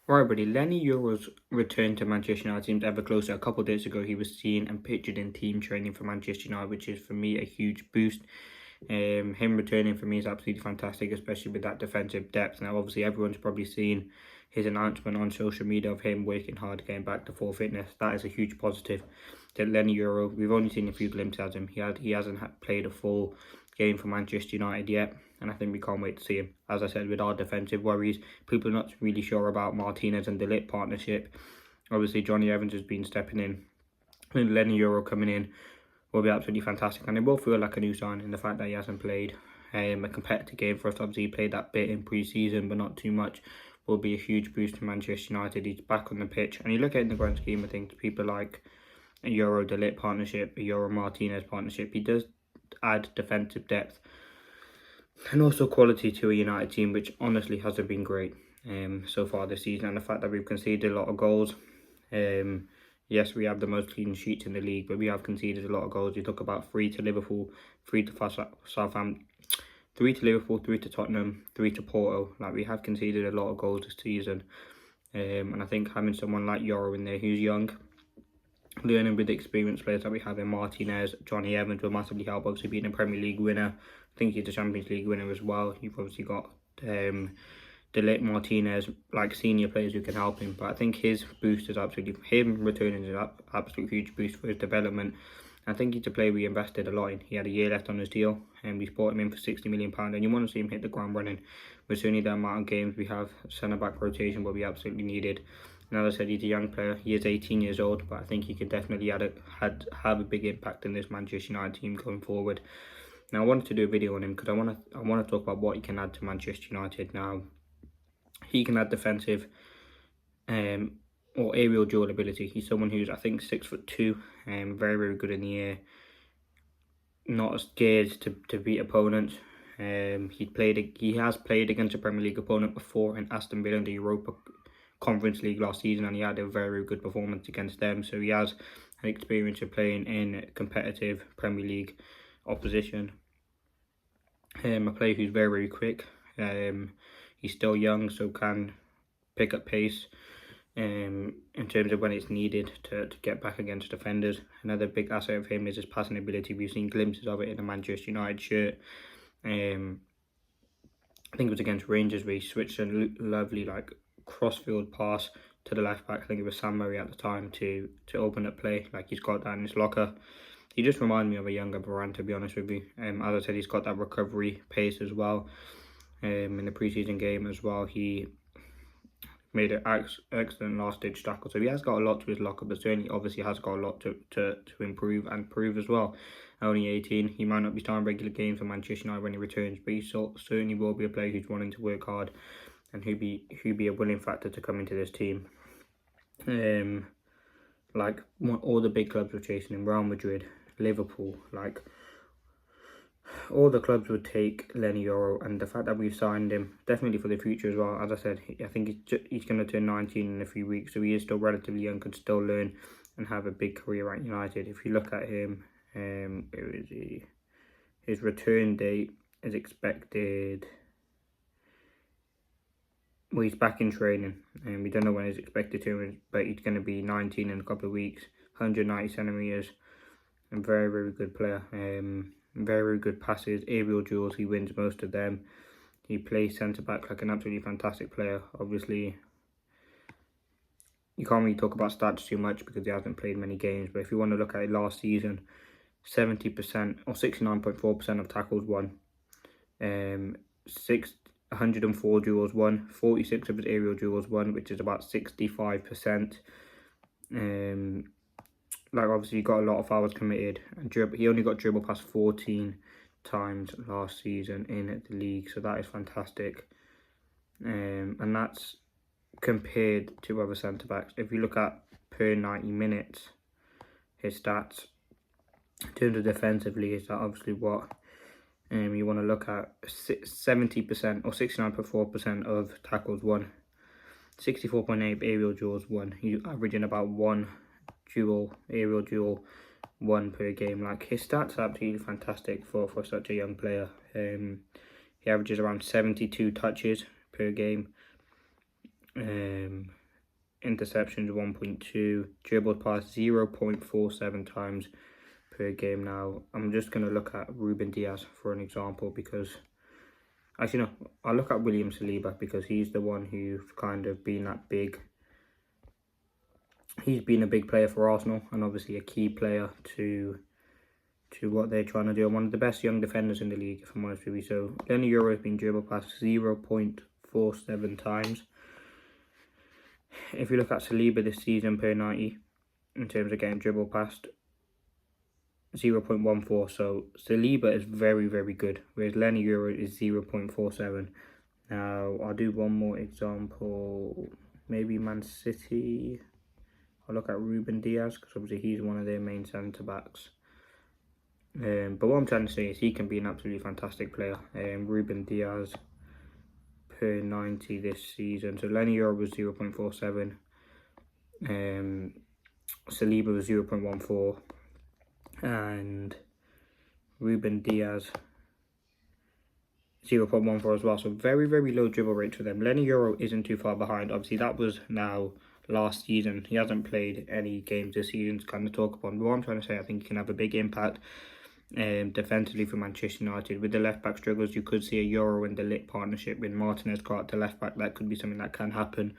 Right, buddy. Lenny Yoro's return to Manchester United seems ever closer. A couple of days ago, he was seen and pictured in team training for Manchester United, which is for me a huge boost. Him returning for me is absolutely fantastic, especially with that defensive depth. Now, obviously, everyone's probably seen his announcement on social media of him working hard, getting back to full fitness. That is a huge positive to Lenny Yoro. We've only seen a few glimpses of him. He hasn't played a full game for Manchester United yet, and I think we can't wait to see him. As I said, with our defensive worries, people are not really sure about Martinez and the Ligt partnership. Obviously, Johnny Evans has been stepping in, and Lenny Yoro coming in will be absolutely fantastic, and it will feel like a new sign in the fact that he hasn't played a competitive game for us. Obviously, he played that bit in pre-season, but not too much. Will be a huge boost to Manchester United. He's back on the pitch, and you look at it in the grand scheme of things, people like a Euro De Ligt partnership, a Euro Martinez partnership. He does add defensive depth and also quality to a United team, which honestly hasn't been great so far this season. And the fact that we've conceded a lot of goals. Yes, we have the most clean sheets in the league, but we have conceded a lot of goals. You talk about 3 to Liverpool, 3 to Southampton, 3 to Liverpool, 3 to Tottenham, 3 to Porto. Like, we have conceded a lot of goals this season. And I think having someone like Yoro in there who's young, learning with the experienced players that we have in Martinez, Johnny Evans will massively help. Obviously, being a Premier League winner, I think he's a Champions League winner as well. You've obviously got De Ligt, Martinez, like senior players who can help him. But I think his boost is absolutely, him returning is an absolute huge boost for his development. I think he's a player we invested a lot in. He had a year left on his deal, and we bought him in for £60 million. And you want to see him hit the ground running. With certainly the amount of games we have, centre back rotation will be absolutely needed. And as I said, he's a young player. He is 18 years old, but I think he can definitely have a big impact in this Manchester United team going forward. Now, I wanted to do a video on him because I want to talk about what he can add to Manchester United. Now, he can add defensive or aerial duel ability. He's someone who's, I think, 6'2", very, very good in the air. Not scared to beat opponents. He has played against a Premier League opponent before in Aston Villa in the Europa Conference League last season, and he had a very good performance against them. So he has an experience of playing in competitive Premier League opposition. A player who's very, very quick. He's still young, so can pick up pace in terms of when it's needed to get back against defenders. Another big asset of him is his passing ability. We've seen glimpses of it in the Manchester United shirt. I think it was against Rangers where he switched a lovely cross-field pass to the left back. I think it was Sam Murray at the time to open up play. Like, he's got that in his locker. He just reminds me of a younger Varane, to be honest with you. As I said, he's got that recovery pace as well. In the pre-season game as well, he made an excellent last-ditch tackle. So he has got a lot to his locker, but certainly obviously has got a lot to improve and prove as well. Only 18, he might not be starting regular games for Manchester United when he returns, but he certainly will be a player who's wanting to work hard and who'd be a willing factor to come into this team. Like all the big clubs were chasing him, Real Madrid, Liverpool, like all the clubs would take Lenny Yoro, and the fact that we've signed him definitely for the future as well. As I said, I think he's going to turn 19 in a few weeks, so he is still relatively young, could still learn and have a big career at United. If you look at him, his return date is expected. Well, he's back in training, and we don't know when he's expected to, but he's going to be 19 in a couple of weeks, 190 centimetres, and very, very good player. Very good passes, aerial duels, he wins most of them. He plays centre-back like an absolutely fantastic player. Obviously, you can't really talk about stats too much because he hasn't played many games, but if you want to look at it last season, 70% or 69.4% of tackles won, 104 duels won, 46 of his aerial duels won, which is about 65%. Like, obviously, he got a lot of fouls committed, and he only got dribble past 14 times last season in the league, so that is fantastic. And that's compared to other centre backs. If you look at per 90 minutes, his stats in terms of defensively, is that obviously what you want to look at. 70% or 69.4% of tackles won, 64.8 aerial duels won. He's averaging about one aerial duel won per game. Like, his stats are absolutely fantastic for such a young player. He averages around 72 touches per game. interceptions 1.2, dribbles past 0.47 times per game. Now, I'm just going to look at Ruben Diaz for an example, because actually, no, I'll look at William Saliba, because he's the one who's kind of been that big. He's been a big player for Arsenal, and obviously a key player to what they're trying to do. One of the best young defenders in the league, if I'm honest with you. So, LENY YORO has been dribbled past 0.47 times. If you look at Saliba this season per 90, in terms of getting dribbled past, 0.14. So Saliba is very, very good, whereas LENY YORO is 0.47. Now, I'll do one more example. Maybe Man City. I'll look at Ruben Diaz, because obviously he's one of their main centre-backs. But what I'm trying to say is he can be an absolutely fantastic player. Ruben Diaz per 90 this season. So LENY YORO was 0.47. Saliba was 0.14. And Ruben Diaz 0.14 as well. So very, very low dribble rates for them. LENY YORO isn't too far behind. Obviously, that was now last season. He hasn't played any games this season to kind of talk upon. But what I'm trying to say, I think he can have a big impact defensively for Manchester United. With the left-back struggles, you could see a YORO and De Ligt partnership with Martinez got to left-back. That could be something that can happen.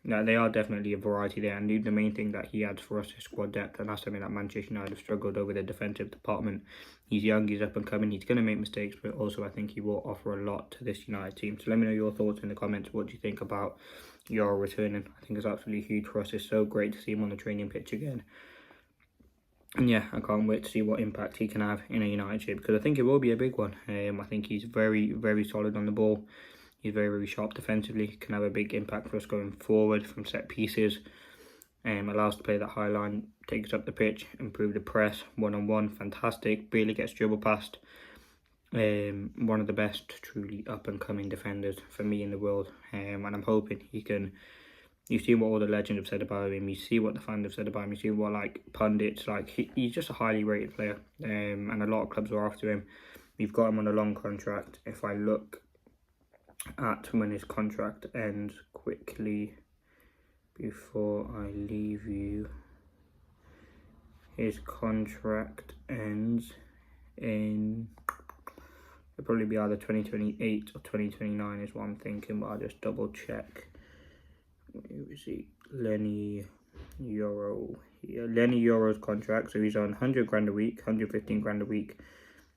Now, they are definitely a variety there, and the main thing that he adds for us is squad depth, and that's something that Manchester United have struggled over the defensive department. He's young, he's up and coming, he's going to make mistakes, but also I think he will offer a lot to this United team. So let me know your thoughts in the comments. What do you think about YORO returning? I think it's absolutely huge for us. It's so great to see him on the training pitch again. And yeah, I can't wait to see what impact he can have in a United shirt, because I think it will be a big one. I think he's very, very solid on the ball. He's very, very sharp defensively. Can have a big impact for us going forward from set pieces. Allows to play that high line, takes up the pitch, improve the press, one-on-one, fantastic. Barely gets dribble past. One of the best, truly up-and-coming defenders for me in the world. And I'm hoping he can. You've seen what all the legends have said about him. You see what the fans have said about him. You see what pundits he's just a highly rated player. And a lot of clubs are after him. We've got him on a long contract. If I look at when his contract ends quickly before I leave you, his contract ends in, it'll probably be either 2028 or 2029 is what I'm thinking, but I'll just double check. Where is he? LENY YORO. Yeah, LENY YORO's contract, so he's on 100 grand a week, 115 grand a week.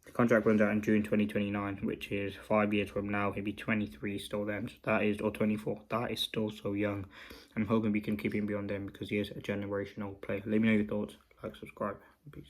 The contract runs out in June 2029, which is 5 years from now. He'll be 23 still then. So that is, or 24. That is still so young. I'm hoping we can keep him beyond them, because he is a generational player. Let me know your thoughts. Like, subscribe. Peace.